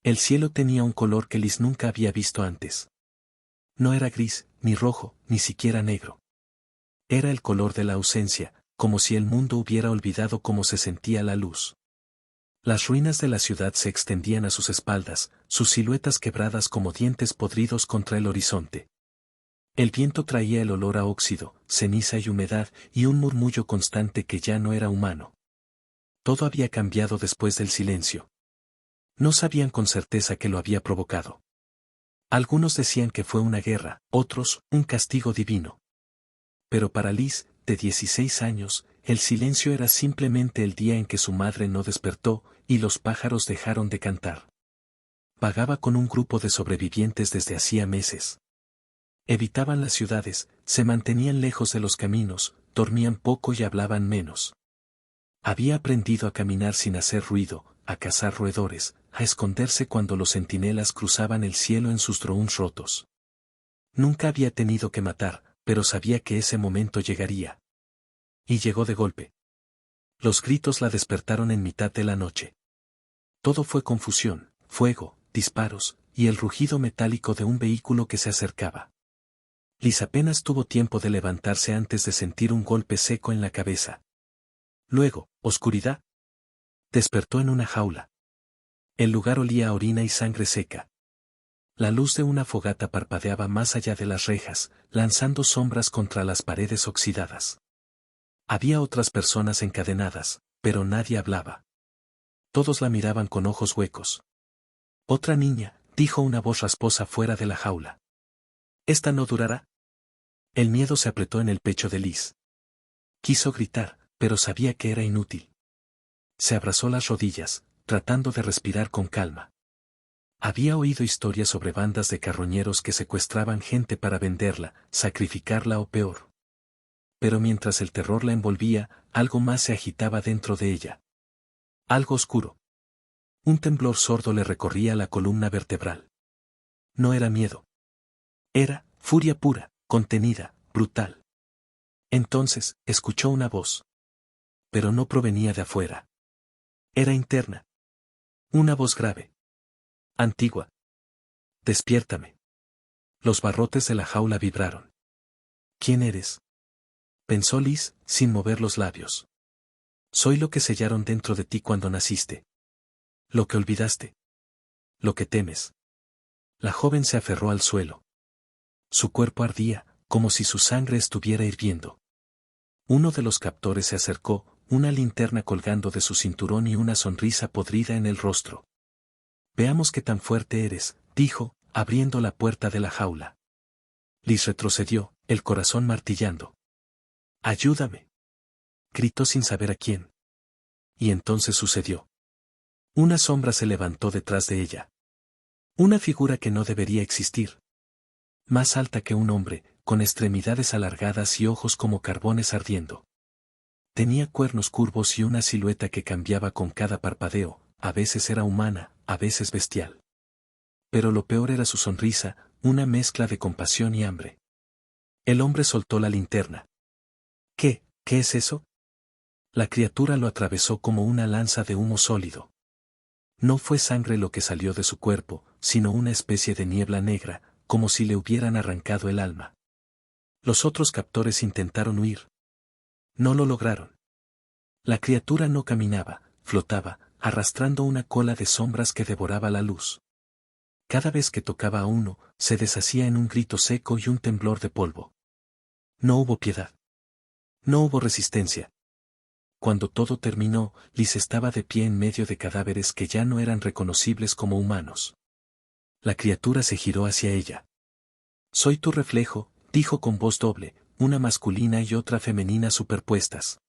El cielo tenía un color que Liz nunca había visto antes. No era gris, ni rojo, ni siquiera negro. Era el color de la ausencia, como si el mundo hubiera olvidado cómo se sentía la luz. Las ruinas de la ciudad se extendían a sus espaldas, sus siluetas quebradas como dientes podridos contra el horizonte. El viento traía el olor a óxido, ceniza y humedad, y un murmullo constante que ya no era humano. Todo había cambiado después del silencio. No sabían con certeza qué lo había provocado. Algunos decían que fue una guerra, otros, un castigo divino. Pero para Liz, de 16 años, el silencio era simplemente el día en que su madre no despertó, y los pájaros dejaron de cantar. Vagaba con un grupo de sobrevivientes desde hacía meses. Evitaban las ciudades, se mantenían lejos de los caminos, dormían poco y hablaban menos. Había aprendido a caminar sin hacer ruido, a cazar roedores, a esconderse cuando los centinelas cruzaban el cielo en sus drones rotos. Nunca había tenido que matar, pero sabía que ese momento llegaría. Y llegó de golpe. Los gritos la despertaron en mitad de la noche. Todo fue confusión, fuego, disparos, y el rugido metálico de un vehículo que se acercaba. Liz apenas tuvo tiempo de levantarse antes de sentir un golpe seco en la cabeza. Luego, oscuridad. Despertó en una jaula. El lugar olía a orina y sangre seca. La luz de una fogata parpadeaba más allá de las rejas, lanzando sombras contra las paredes oxidadas. Había otras personas encadenadas, pero nadie hablaba. Todos la miraban con ojos huecos. Otra niña, dijo una voz rasposa fuera de la jaula. «¿Esta no durará?» El miedo se apretó en el pecho de Liz. Quiso gritar, pero sabía que era inútil. Se abrazó las rodillas, tratando de respirar con calma. Había oído historias sobre bandas de carroñeros que secuestraban gente para venderla, sacrificarla o peor. Pero mientras el terror la envolvía, algo más se agitaba dentro de ella. Algo oscuro. Un temblor sordo le recorría la columna vertebral. No era miedo. Era furia pura, contenida, brutal. Entonces, escuchó una voz. Pero no provenía de afuera. Era interna. Una voz grave. Antigua. Despiértame. Los barrotes de la jaula vibraron. ¿Quién eres?, pensó Liz, sin mover los labios. Soy lo que sellaron dentro de ti cuando naciste. Lo que olvidaste. Lo que temes. La joven se aferró al suelo. Su cuerpo ardía, como si su sangre estuviera hirviendo. Uno de los captores se acercó, una linterna colgando de su cinturón y una sonrisa podrida en el rostro. Veamos qué tan fuerte eres, dijo, abriendo la puerta de la jaula. Liz retrocedió, el corazón martillando. «¡Ayúdame!», gritó sin saber a quién. Y entonces sucedió. Una sombra se levantó detrás de ella. Una figura que no debería existir. Más alta que un hombre, con extremidades alargadas y ojos como carbones ardiendo. Tenía cuernos curvos y una silueta que cambiaba con cada parpadeo, a veces era humana, a veces bestial. Pero lo peor era su sonrisa, una mezcla de compasión y hambre. El hombre soltó la linterna. ¿Qué es eso?». La criatura lo atravesó como una lanza de humo sólido. No fue sangre lo que salió de su cuerpo, sino una especie de niebla negra, como si le hubieran arrancado el alma. Los otros captores intentaron huir. No lo lograron. La criatura no caminaba, flotaba, arrastrando una cola de sombras que devoraba la luz. Cada vez que tocaba a uno, se deshacía en un grito seco y un temblor de polvo. No hubo piedad. No hubo resistencia. Cuando todo terminó, Liz estaba de pie en medio de cadáveres que ya no eran reconocibles como humanos. La criatura se giró hacia ella. «Soy tu reflejo», dijo con voz doble, una masculina y otra femenina superpuestas.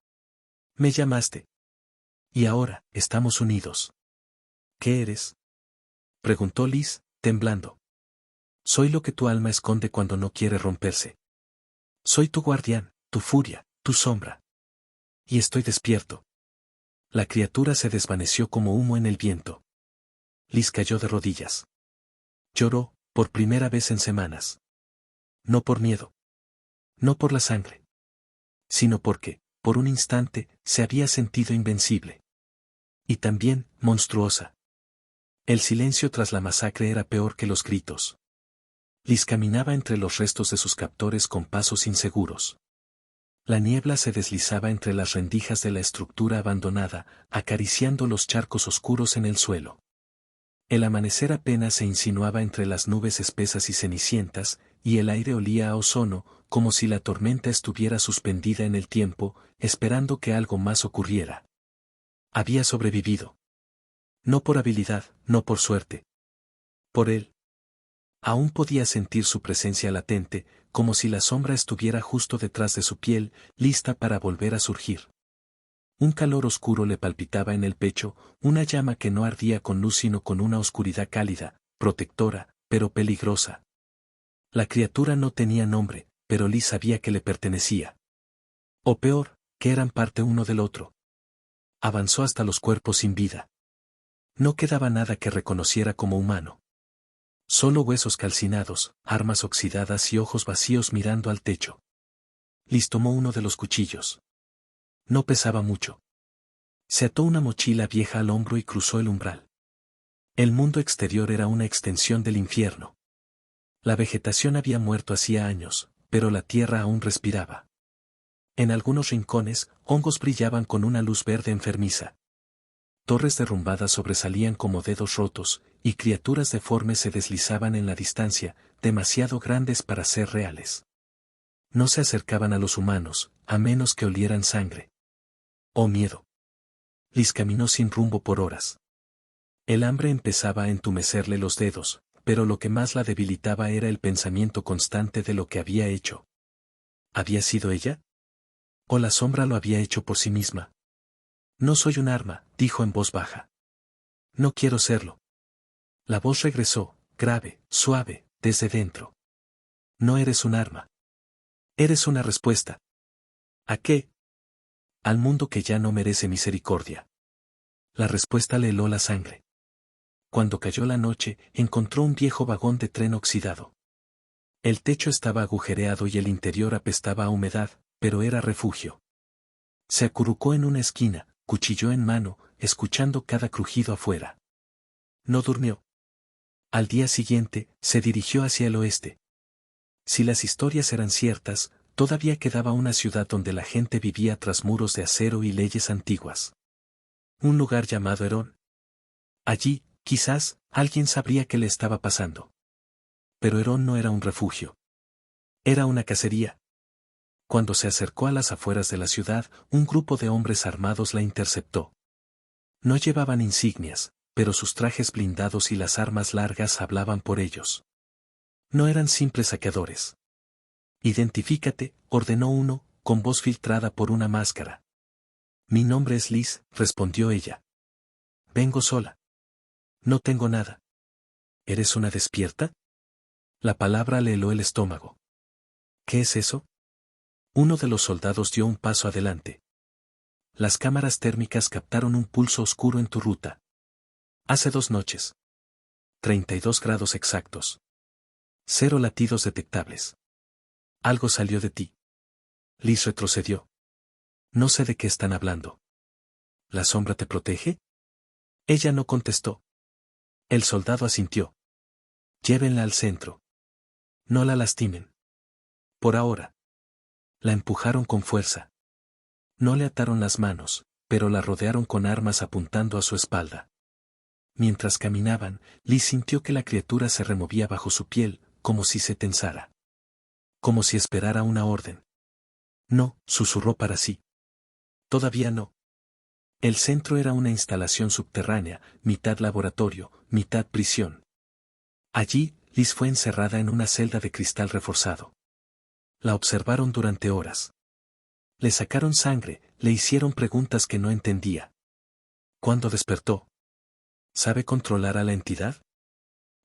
«Me llamaste. Y ahora, estamos unidos». «¿Qué eres?», preguntó Liz, temblando. «Soy lo que tu alma esconde cuando no quiere romperse. Soy tu guardián, tu furia, tu sombra. Y estoy despierto». La criatura se desvaneció como humo en el viento. Liz cayó de rodillas. Lloró, por primera vez en semanas. No por miedo. No por la sangre. Sino porque, por un instante, se había sentido invencible. Y también, monstruosa. El silencio tras la masacre era peor que los gritos. Liz caminaba entre los restos de sus captores con pasos inseguros. La niebla se deslizaba entre las rendijas de la estructura abandonada, acariciando los charcos oscuros en el suelo. El amanecer apenas se insinuaba entre las nubes espesas y cenicientas, y el aire olía a ozono, como si la tormenta estuviera suspendida en el tiempo, esperando que algo más ocurriera. Había sobrevivido. No por habilidad, no por suerte. Por él. Aún podía sentir su presencia latente, como si la sombra estuviera justo detrás de su piel, lista para volver a surgir. Un calor oscuro le palpitaba en el pecho, una llama que no ardía con luz sino con una oscuridad cálida, protectora, pero peligrosa. La criatura no tenía nombre, pero Liz sabía que le pertenecía. O peor, que eran parte uno del otro. Avanzó hasta los cuerpos sin vida. No quedaba nada que reconociera como humano. Solo huesos calcinados, armas oxidadas y ojos vacíos mirando al techo. Liz tomó uno de los cuchillos. No pesaba mucho. Se ató una mochila vieja al hombro y cruzó el umbral. El mundo exterior era una extensión del infierno. La vegetación había muerto hacía años, pero la tierra aún respiraba. En algunos rincones, hongos brillaban con una luz verde enfermiza. Torres derrumbadas sobresalían como dedos rotos, y criaturas deformes se deslizaban en la distancia, demasiado grandes para ser reales. No se acercaban a los humanos, a menos que olieran sangre. ¡Oh miedo! Liz caminó sin rumbo por horas. El hambre empezaba a entumecerle los dedos, pero lo que más la debilitaba era el pensamiento constante de lo que había hecho. ¿Había sido ella? ¿O la sombra lo había hecho por sí misma? No soy un arma, dijo en voz baja. No quiero serlo. La voz regresó, grave, suave, desde dentro. No eres un arma. Eres una respuesta. ¿A qué? Al mundo que ya no merece misericordia. La respuesta le heló la sangre. Cuando cayó la noche, encontró un viejo vagón de tren oxidado. El techo estaba agujereado y el interior apestaba a humedad, pero era refugio. Se acurrucó en una esquina, cuchillo en mano, escuchando cada crujido afuera. No durmió. Al día siguiente, se dirigió hacia el oeste. Si las historias eran ciertas, todavía quedaba una ciudad donde la gente vivía tras muros de acero y leyes antiguas. Un lugar llamado Herón. Allí, quizás, alguien sabría qué le estaba pasando. Pero Herón no era un refugio. Era una cacería. Cuando se acercó a las afueras de la ciudad, un grupo de hombres armados la interceptó. No llevaban insignias, pero sus trajes blindados y las armas largas hablaban por ellos. No eran simples saqueadores. Identifícate, ordenó uno, con voz filtrada por una máscara. Mi nombre es Liz, respondió ella. Vengo sola. No tengo nada. ¿Eres una despierta? La palabra le heló el estómago. ¿Qué es eso? Uno de los soldados dio un paso adelante. Las cámaras térmicas captaron un pulso oscuro en tu ruta. Hace 2 noches. 32 grados exactos. 0 latidos detectables. Algo salió de ti. Liz retrocedió. No sé de qué están hablando. ¿La sombra te protege? Ella no contestó. El soldado asintió. Llévenla al centro. No la lastimen. Por ahora. La empujaron con fuerza. No le ataron las manos, pero la rodearon con armas apuntando a su espalda. Mientras caminaban, Liz sintió que la criatura se removía bajo su piel, como si se tensara. Como si esperara una orden. No, susurró para sí. Todavía no. El centro era una instalación subterránea, mitad laboratorio, mitad prisión. Allí, Liz fue encerrada en una celda de cristal reforzado. La observaron durante horas. Le sacaron sangre, le hicieron preguntas que no entendía. ¿Cuándo despertó? ¿Sabe controlar a la entidad?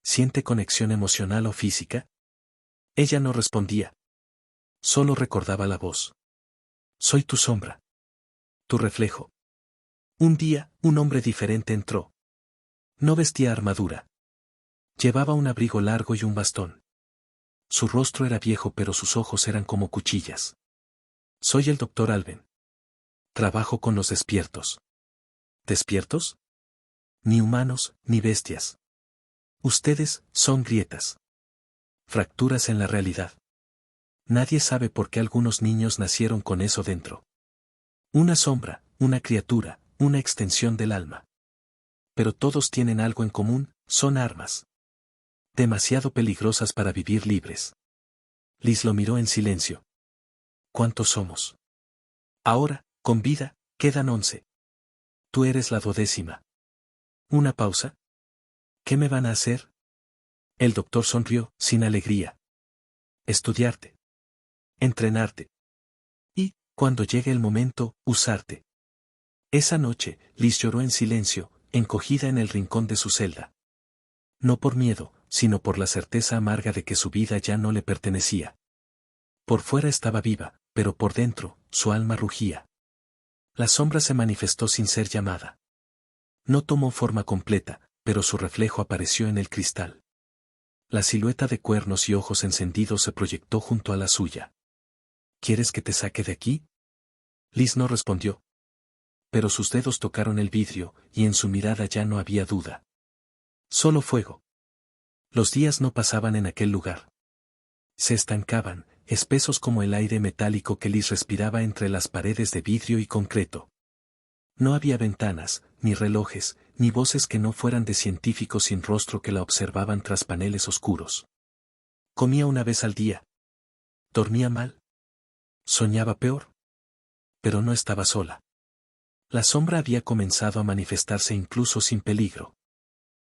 ¿Siente conexión emocional o física? Ella no respondía. Solo recordaba la voz. Soy tu sombra. Tu reflejo. Un día, un hombre diferente entró. No vestía armadura. Llevaba un abrigo largo y un bastón. Su rostro era viejo pero sus ojos eran como cuchillas. Soy el doctor Alben. Trabajo con los despiertos. ¿Despiertos? Ni humanos, ni bestias. Ustedes son grietas. Fracturas en la realidad. Nadie sabe por qué algunos niños nacieron con eso dentro. Una sombra, una criatura, una extensión del alma. Pero todos tienen algo en común, son armas. Demasiado peligrosas para vivir libres. Liz lo miró en silencio. ¿Cuántos somos? Ahora, con vida, quedan 11. Tú eres la 12ª. ¿Una pausa? ¿Qué me van a hacer? El doctor sonrió, sin alegría. Estudiarte. Entrenarte. Y, cuando llegue el momento, usarte. Esa noche, Liz lloró en silencio, encogida en el rincón de su celda. No por miedo, sino por la certeza amarga de que su vida ya no le pertenecía. Por fuera estaba viva, pero por dentro, su alma rugía. La sombra se manifestó sin ser llamada. No tomó forma completa, pero su reflejo apareció en el cristal. La silueta de cuernos y ojos encendidos se proyectó junto a la suya. ¿Quieres que te saque de aquí? Liz no respondió. Pero sus dedos tocaron el vidrio, y en su mirada ya no había duda. Solo fuego. Los días no pasaban en aquel lugar. Se estancaban, espesos como el aire metálico que Liz respiraba entre las paredes de vidrio y concreto. No había ventanas, ni relojes, ni voces que no fueran de científicos sin rostro que la observaban tras paneles oscuros. Comía una vez al día. Dormía mal. Soñaba peor. Pero no estaba sola. La sombra había comenzado a manifestarse incluso sin peligro.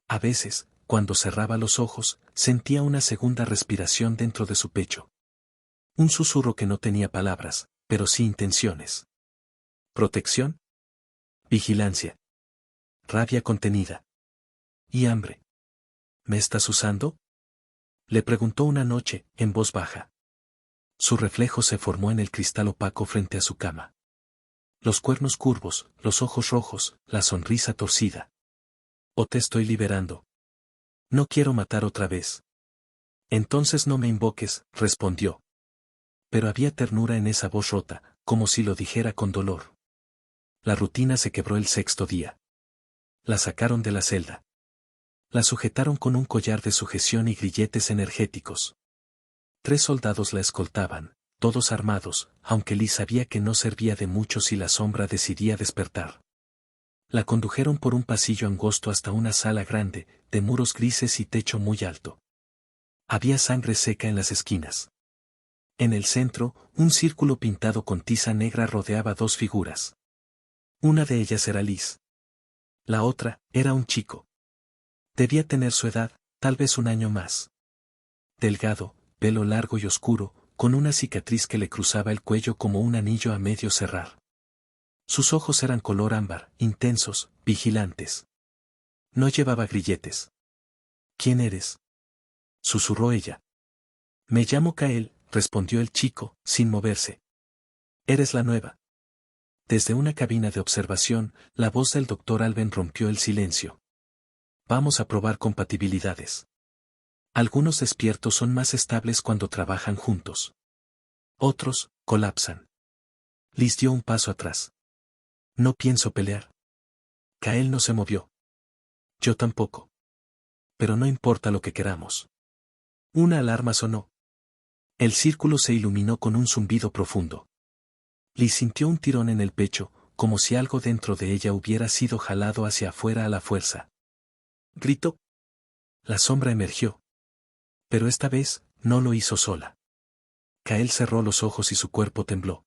A veces, cuando cerraba los ojos, sentía una segunda respiración dentro de su pecho. Un susurro que no tenía palabras, pero sí intenciones. Protección. Vigilancia. Rabia contenida. Y hambre. ¿Me estás usando? Le preguntó una noche, en voz baja. Su reflejo se formó en el cristal opaco frente a su cama. Los cuernos curvos, los ojos rojos, la sonrisa torcida. ¿O te estoy liberando? No quiero matar otra vez. Entonces no me invoques, respondió. Pero había ternura en esa voz rota, como si lo dijera con dolor. La rutina se quebró el 6.º día. La sacaron de la celda. La sujetaron con un collar de sujeción y grilletes energéticos. 3 soldados la escoltaban, todos armados, aunque Liz sabía que no servía de mucho si la sombra decidía despertar. La condujeron por un pasillo angosto hasta una sala grande, de muros grises y techo muy alto. Había sangre seca en las esquinas. En el centro, un círculo pintado con tiza negra rodeaba 2 figuras. Una de ellas era Liz. La otra, era un chico. Debía tener su edad, tal vez un año más. Delgado, pelo largo y oscuro, con una cicatriz que le cruzaba el cuello como un anillo a medio cerrar. Sus ojos eran color ámbar, intensos, vigilantes. No llevaba grilletes. ¿Quién eres? Susurró ella. Me llamo Kael, respondió el chico, sin moverse. Eres la nueva. Desde una cabina de observación, la voz del doctor Alben rompió el silencio. Vamos a probar compatibilidades. Algunos despiertos son más estables cuando trabajan juntos. Otros, colapsan. Liz dio un paso atrás. No pienso pelear. Kael no se movió. Yo tampoco. Pero no importa lo que queramos. Una alarma sonó. El círculo se iluminó con un zumbido profundo. Liz sintió un tirón en el pecho, como si algo dentro de ella hubiera sido jalado hacia afuera a la fuerza. Gritó. La sombra emergió. Pero esta vez, no lo hizo sola. Kael cerró los ojos y su cuerpo tembló.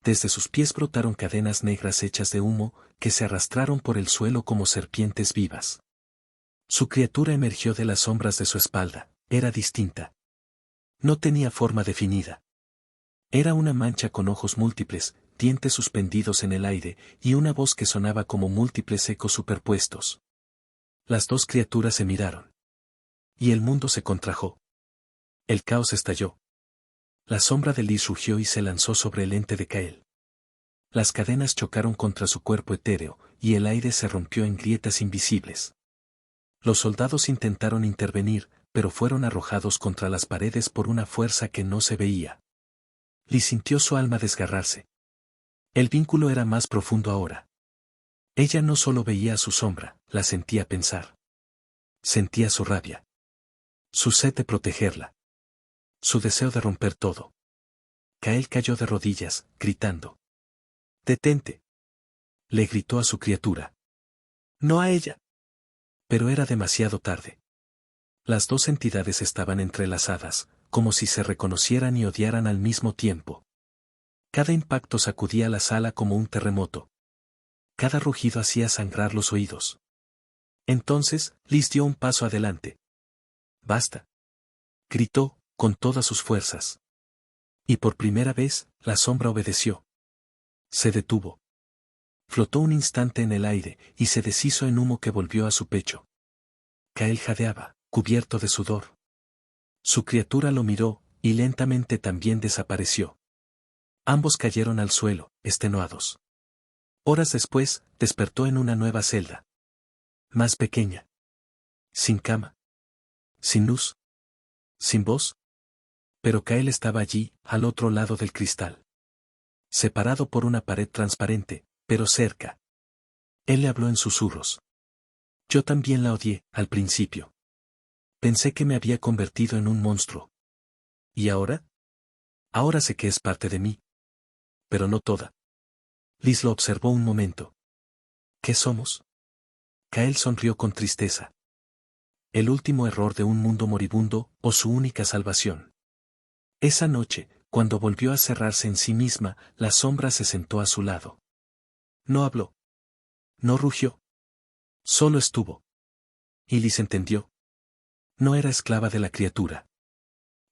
Desde sus pies brotaron cadenas negras hechas de humo, que se arrastraron por el suelo como serpientes vivas. Su criatura emergió de las sombras de su espalda, era distinta. No tenía forma definida. Era una mancha con ojos múltiples, dientes suspendidos en el aire, y una voz que sonaba como múltiples ecos superpuestos. Las 2 criaturas se miraron. Y el mundo se contrajo. El caos estalló. La sombra de Liz rugió y se lanzó sobre el ente de Kael. Las cadenas chocaron contra su cuerpo etéreo, y el aire se rompió en grietas invisibles. Los soldados intentaron intervenir, pero fueron arrojados contra las paredes por una fuerza que no se veía. Liz sintió su alma desgarrarse. El vínculo era más profundo ahora. Ella no solo veía a su sombra, la sentía pensar. Sentía su rabia. Su sed de protegerla. Su deseo de romper todo. Kael cayó de rodillas, gritando. «¡Detente!», le gritó a su criatura. No a ella. Pero era demasiado tarde. Las dos entidades estaban entrelazadas, como si se reconocieran y odiaran al mismo tiempo. Cada impacto sacudía la sala como un terremoto. Cada rugido hacía sangrar los oídos. Entonces, Liz dio un paso adelante. «¡Basta!», gritó, con todas sus fuerzas. Y por primera vez, la sombra obedeció. Se detuvo. Flotó un instante en el aire, y se deshizo en humo que volvió a su pecho. Kael jadeaba, cubierto de sudor. Su criatura lo miró, y lentamente también desapareció. Ambos cayeron al suelo, extenuados. Horas después, despertó en una nueva celda. Más pequeña. Sin cama. Sin luz. Sin voz. Pero Kael estaba allí, al otro lado del cristal. Separado por una pared transparente, pero cerca. Él le habló en susurros. Yo también la odié, al principio. Pensé que me había convertido en un monstruo. ¿Y ahora? Ahora sé que es parte de mí. Pero no toda. Liz lo observó un momento. ¿Qué somos? Kael sonrió con tristeza. El último error de un mundo moribundo, o su única salvación. Esa noche, cuando volvió a cerrarse en sí misma, la sombra se sentó a su lado. No habló. No rugió. Solo estuvo. Y Liz entendió. No era esclava de la criatura.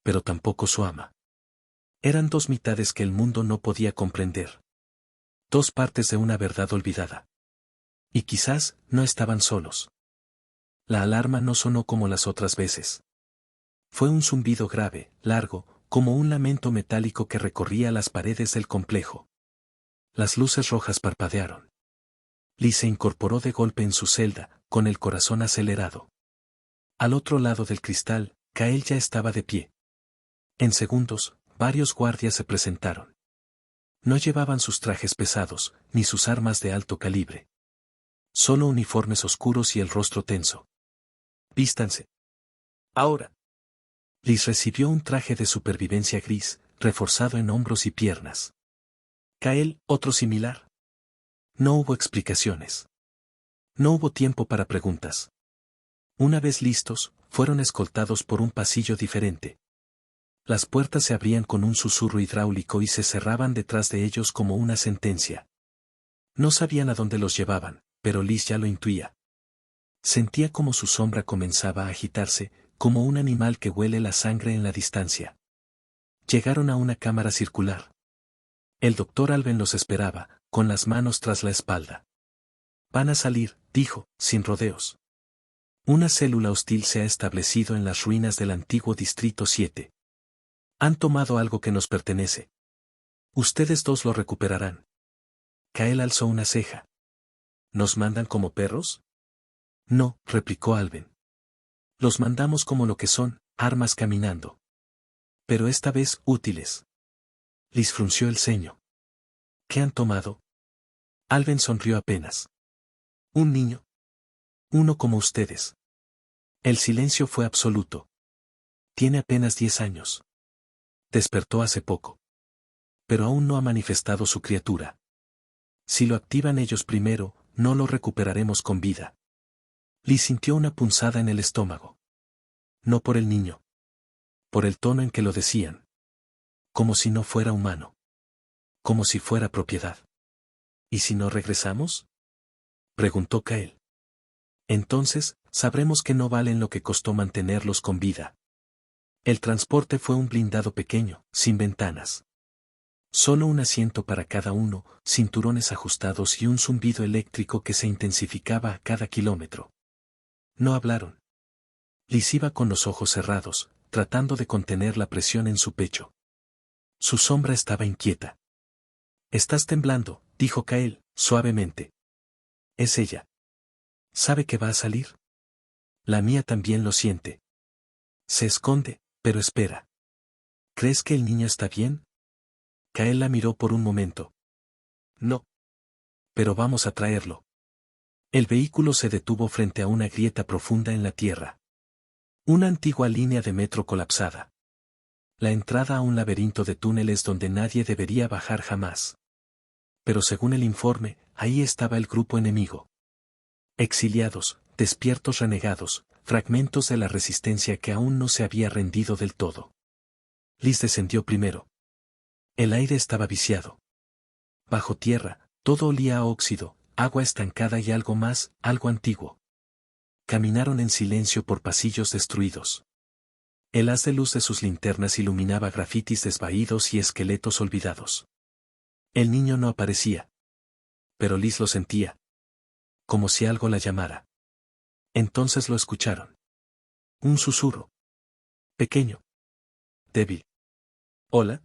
Pero tampoco su ama. Eran dos mitades que el mundo no podía comprender. Dos partes de una verdad olvidada. Y quizás, no estaban solos. La alarma no sonó como las otras veces. Fue un zumbido grave, largo, como un lamento metálico que recorría las paredes del complejo. Las luces rojas parpadearon. Liz se incorporó de golpe en su celda, con el corazón acelerado. Al otro lado del cristal, Kael ya estaba de pie. En segundos, varios guardias se presentaron. No llevaban sus trajes pesados, ni sus armas de alto calibre. Solo uniformes oscuros y el rostro tenso. «Vístanse. Ahora». Liz recibió un traje de supervivencia gris, reforzado en hombros y piernas. Kael, otro similar. No hubo explicaciones. No hubo tiempo para preguntas. Una vez listos, fueron escoltados por un pasillo diferente. Las puertas se abrían con un susurro hidráulico y se cerraban detrás de ellos como una sentencia. No sabían a dónde los llevaban, pero Liz ya lo intuía. Sentía como su sombra comenzaba a agitarse, como un animal que huele la sangre en la distancia. Llegaron a una cámara circular. El doctor Alben los esperaba, con las manos tras la espalda. «Van a salir», dijo, sin rodeos. «Una célula hostil se ha establecido en las ruinas del antiguo Distrito 7. Han tomado algo que nos pertenece. Ustedes dos lo recuperarán». Kael alzó una ceja. «¿Nos mandan como perros?». «No», replicó Alben. «Los mandamos como lo que son, armas caminando. Pero esta vez útiles». Liz frunció el ceño. «¿Qué han tomado?». Alben sonrió apenas. «Un niño. Uno como ustedes». El silencio fue absoluto. «Tiene apenas 10 años. Despertó hace poco. Pero aún no ha manifestado su criatura. Si lo activan ellos primero, no lo recuperaremos con vida». Liz sintió una punzada en el estómago. No por el niño. Por el tono en que lo decían. Como si no fuera humano. Como si fuera propiedad. «¿Y si no regresamos?», preguntó Kael. «Entonces, sabremos que no valen lo que costó mantenerlos con vida». El transporte fue un blindado pequeño, sin ventanas. Solo un asiento para cada uno, cinturones ajustados y un zumbido eléctrico que se intensificaba a cada kilómetro. No hablaron. Liz iba con los ojos cerrados, tratando de contener la presión en su pecho. Su sombra estaba inquieta. «Estás temblando», dijo Kael, suavemente. «Es ella. ¿Sabe que va a salir?». «La mía también lo siente». «Se esconde, pero espera». «¿Crees que el niño está bien?». Kael la miró por un momento. «No. Pero vamos a traerlo». El vehículo se detuvo frente a una grieta profunda en la tierra. Una antigua línea de metro colapsada. La entrada a un laberinto de túneles donde nadie debería bajar jamás. Pero según el informe, ahí estaba el grupo enemigo. Exiliados, despiertos renegados, fragmentos de la resistencia que aún no se había rendido del todo. Liz descendió primero. El aire estaba viciado. Bajo tierra, todo olía a óxido, agua estancada y algo más, algo antiguo. Caminaron en silencio por pasillos destruidos. El haz de luz de sus linternas iluminaba grafitis desvaídos y esqueletos olvidados. El niño no aparecía. Pero Liz lo sentía. Como si algo la llamara. Entonces lo escucharon. Un susurro. Pequeño. Débil. ¿Hola?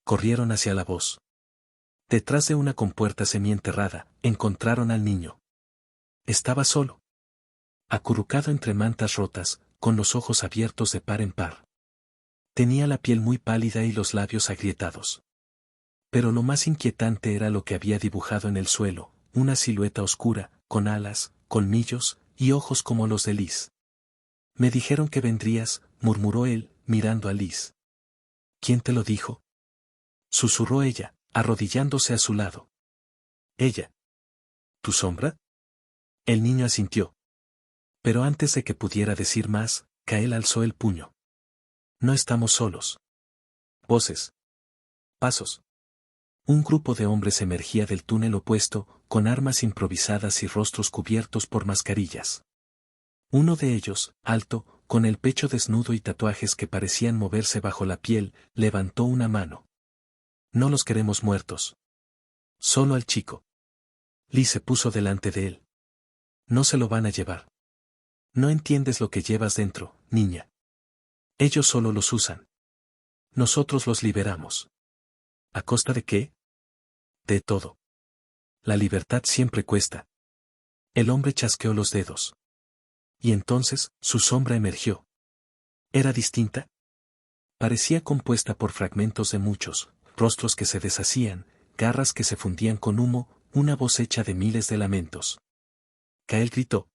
Corrieron hacia la voz. Detrás de una compuerta semienterrada, encontraron al niño. Estaba solo. Acurrucado entre mantas rotas, con los ojos abiertos de par en par. Tenía la piel muy pálida y los labios agrietados. Pero lo más inquietante era lo que había dibujado en el suelo, una silueta oscura, con alas, colmillos, y ojos como los de Liz. Me dijeron que vendrías, murmuró él, mirando a Liz. ¿Quién te lo dijo? Susurró ella, arrodillándose a su lado. Ella. ¿Tu sombra? El niño asintió. Pero antes de que pudiera decir más, Kael alzó el puño. No estamos solos. Voces. Pasos. Un grupo de hombres emergía del túnel opuesto, con armas improvisadas y rostros cubiertos por mascarillas. Uno de ellos, alto, con el pecho desnudo y tatuajes que parecían moverse bajo la piel, levantó una mano. No los queremos muertos. Solo al chico. Lee se puso delante de él. No se lo van a llevar. No entiendes lo que llevas dentro, niña. Ellos solo los usan. Nosotros los liberamos. ¿A costa de qué? De todo. La libertad siempre cuesta. El hombre chasqueó los dedos. Y entonces, su sombra emergió. ¿Era distinta? Parecía compuesta por fragmentos de muchos, rostros que se deshacían, garras que se fundían con humo, una voz hecha de miles de lamentos. Kael gritó.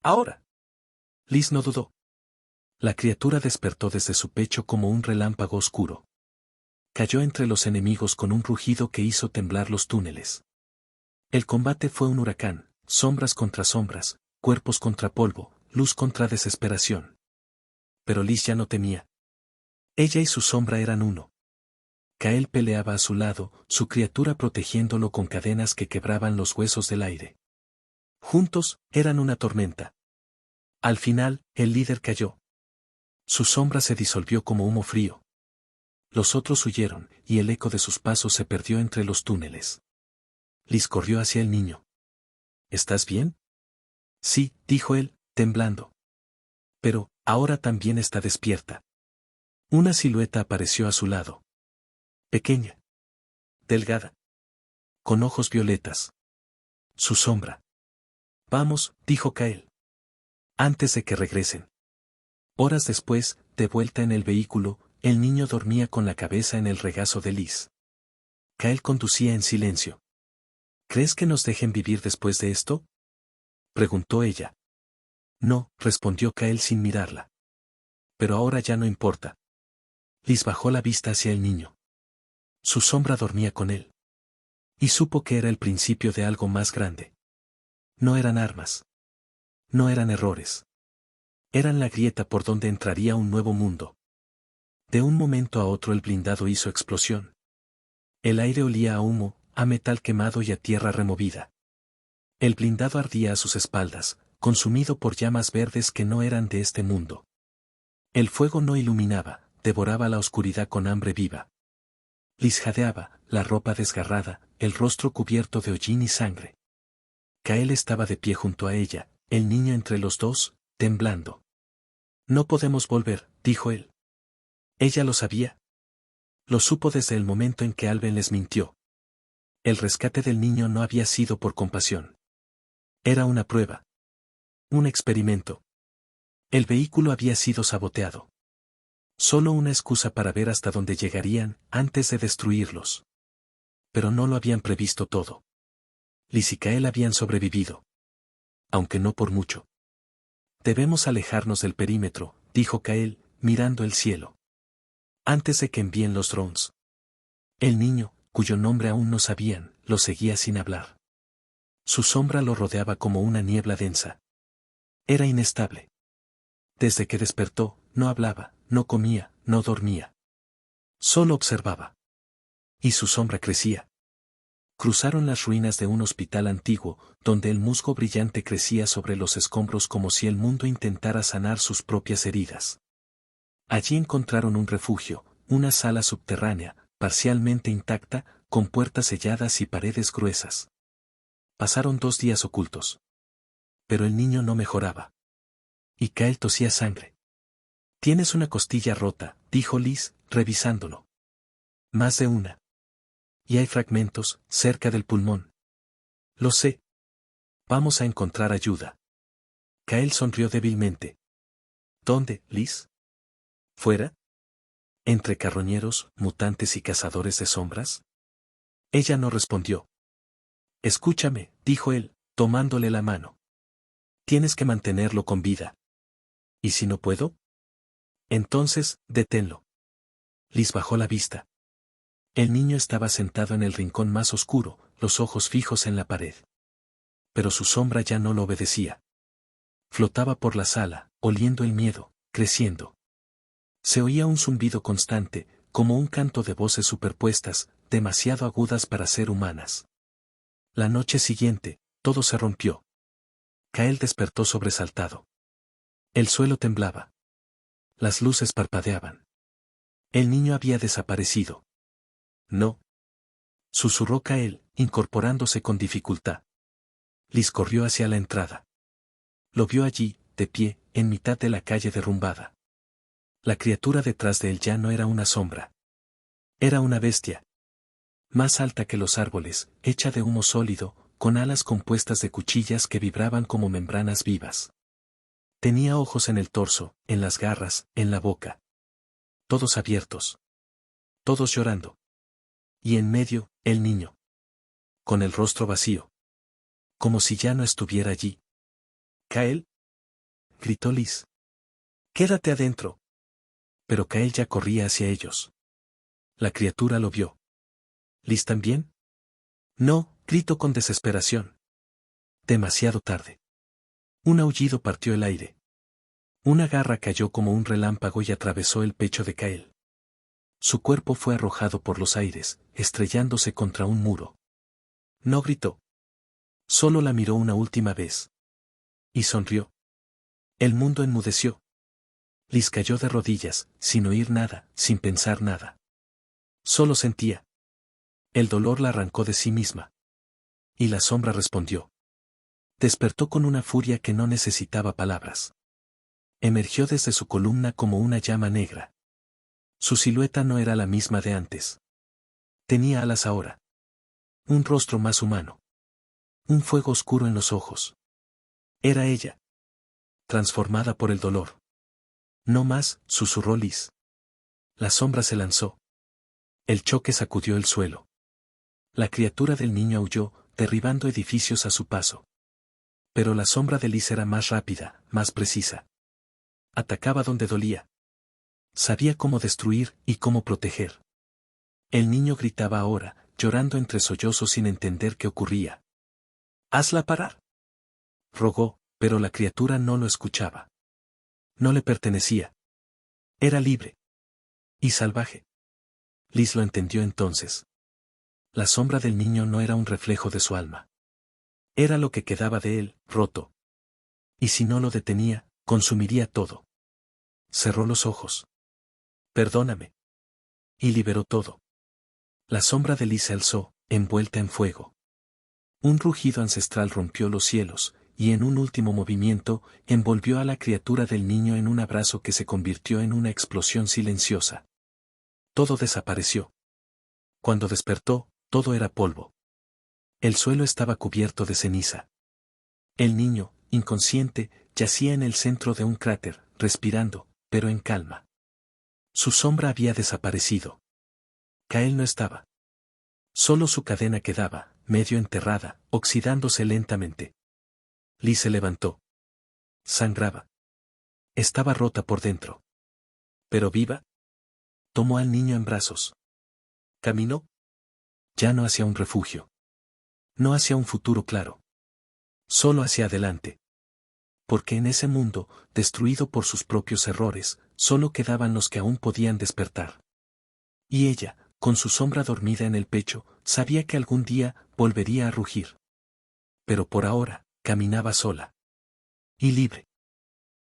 ¡Ahora! Liz no dudó. La criatura despertó desde su pecho como un relámpago oscuro. Cayó entre los enemigos con un rugido que hizo temblar los túneles. El combate fue un huracán, sombras contra sombras, cuerpos contra polvo, luz contra desesperación. Pero Liz ya no temía. Ella y su sombra eran uno. Kael peleaba a su lado, su criatura protegiéndolo con cadenas que quebraban los huesos del aire. Juntos, eran una tormenta. Al final, el líder cayó. Su sombra se disolvió como humo frío. Los otros huyeron, y el eco de sus pasos se perdió entre los túneles. Liz corrió hacia el niño. ¿Estás bien? Sí, dijo él, temblando. Pero, ahora también está despierta. Una silueta apareció a su lado. Pequeña. Delgada. Con ojos violetas. Su sombra. Vamos, dijo Kael. Antes de que regresen. Horas después, de vuelta en el vehículo, el niño dormía con la cabeza en el regazo de Liz. Kael conducía en silencio. ¿Crees que nos dejen vivir después de esto? Preguntó ella. No, respondió Kael sin mirarla. Pero ahora ya no importa. Liz bajó la vista hacia el niño. Su sombra dormía con él. Y supo que era el principio de algo más grande. No eran armas. No eran errores. Eran la grieta por donde entraría un nuevo mundo. De un momento a otro el blindado hizo explosión. El aire olía a humo, a metal quemado y a tierra removida. El blindado ardía a sus espaldas, consumido por llamas verdes que no eran de este mundo. El fuego no iluminaba, devoraba la oscuridad con hambre viva. Liz jadeaba, la ropa desgarrada, el rostro cubierto de hollín y sangre. Kael estaba de pie junto a ella, el niño entre los dos, temblando. No podemos volver, dijo él. Ella lo sabía. Lo supo desde el momento en que Alben les mintió. El rescate del niño no había sido por compasión. Era una prueba. Un experimento. El vehículo había sido saboteado. Solo una excusa para ver hasta dónde llegarían, antes de destruirlos. Pero no lo habían previsto todo. Liz y Kael habían sobrevivido. aunque no por mucho. Debemos alejarnos del perímetro, dijo Kael, mirando el cielo. Antes de que envíen los drones. El niño, cuyo nombre aún no sabían, lo seguía sin hablar. Su sombra lo rodeaba como una niebla densa. Era inestable. Desde que despertó, no hablaba, no comía, no dormía. Solo observaba. Y su sombra crecía. Cruzaron las ruinas de un hospital antiguo, donde el musgo brillante crecía sobre los escombros como si el mundo intentara sanar sus propias heridas. Allí encontraron un refugio, una sala subterránea, parcialmente intacta, con puertas selladas y paredes gruesas. Pasaron 2 días ocultos. Pero el niño no mejoraba. Y Kael tosía sangre. «Tienes una costilla rota», dijo Liz, revisándolo. «Más de una. Y hay fragmentos, cerca del pulmón». «Lo sé. Vamos a encontrar ayuda». Kael sonrió débilmente. «¿Dónde, Liz? ¿Fuera? ¿Entre carroñeros, mutantes y cazadores de sombras?» Ella no respondió. «Escúchame», dijo él, tomándole la mano. «Tienes que mantenerlo con vida». «¿Y si no puedo?» «Entonces, deténlo». Liz bajó la vista. El niño estaba sentado en el rincón más oscuro, los ojos fijos en la pared. Pero su sombra ya no lo obedecía. Flotaba por la sala, oliendo el miedo, creciendo. Se oía un zumbido constante, como un canto de voces superpuestas, demasiado agudas para ser humanas. La noche siguiente, todo se rompió. Kael despertó sobresaltado. El suelo temblaba. Las luces parpadeaban. El niño había desaparecido. «No», susurró Kael, incorporándose con dificultad. Liz corrió hacia la entrada. Lo vio allí, de pie, en mitad de la calle derrumbada. La criatura detrás de él ya no era una sombra. Era una bestia. Más alta que los árboles, hecha de humo sólido, con alas compuestas de cuchillas que vibraban como membranas vivas. Tenía ojos en el torso, en las garras, en la boca. Todos abiertos. Todos llorando. Y en medio, el niño. Con el rostro vacío. Como si ya no estuviera allí. «¿Kael?», gritó Liz. «Quédate adentro». Pero Kael ya corría hacia ellos. La criatura lo vio. «¿Liz también?». «No», gritó con desesperación. Demasiado tarde. Un aullido partió el aire. Una garra cayó como un relámpago y atravesó el pecho de Kael. Su cuerpo fue arrojado por los aires, estrellándose contra un muro. No gritó. Solo la miró una última vez. Y sonrió. El mundo enmudeció. Liz cayó de rodillas, sin oír nada, sin pensar nada. Solo sentía. El dolor la arrancó de sí misma. Y la sombra respondió. Despertó con una furia que no necesitaba palabras. Emergió desde su columna como una llama negra. Su silueta no era la misma de antes. Tenía alas ahora. Un rostro más humano. Un fuego oscuro en los ojos. Era ella. Transformada por el dolor. «No más», susurró Liz. La sombra se lanzó. El choque sacudió el suelo. La criatura del niño aulló, derribando edificios a su paso. Pero la sombra de Liz era más rápida, más precisa. Atacaba donde dolía. Sabía cómo destruir y cómo proteger. El niño gritaba ahora, llorando entre sollozos sin entender qué ocurría. «Hazla parar», rogó, pero la criatura no lo escuchaba. No le pertenecía. Era libre. Y salvaje. Liz lo entendió entonces. La sombra del niño no era un reflejo de su alma. Era lo que quedaba de él, roto. Y si no lo detenía, consumiría todo. Cerró los ojos. «Perdóname». Y liberó todo. La sombra de Liz se alzó, envuelta en fuego. Un rugido ancestral rompió los cielos, y en un último movimiento, envolvió a la criatura del niño en un abrazo que se convirtió en una explosión silenciosa. Todo desapareció. Cuando despertó, todo era polvo. El suelo estaba cubierto de ceniza. El niño, inconsciente, yacía en el centro de un cráter, respirando, pero en calma. Su sombra había desaparecido. Kael no estaba. Solo su cadena quedaba, medio enterrada, oxidándose lentamente. Lee se levantó. Sangraba. Estaba rota por dentro. Pero viva. Tomó al niño en brazos. Caminó. Ya no hacia un refugio. No hacia un futuro claro. Solo hacia adelante. Porque en ese mundo, destruido por sus propios errores, solo quedaban los que aún podían despertar. Y ella, con su sombra dormida en el pecho, sabía que algún día volvería a rugir. Pero por ahora, caminaba sola. Y libre.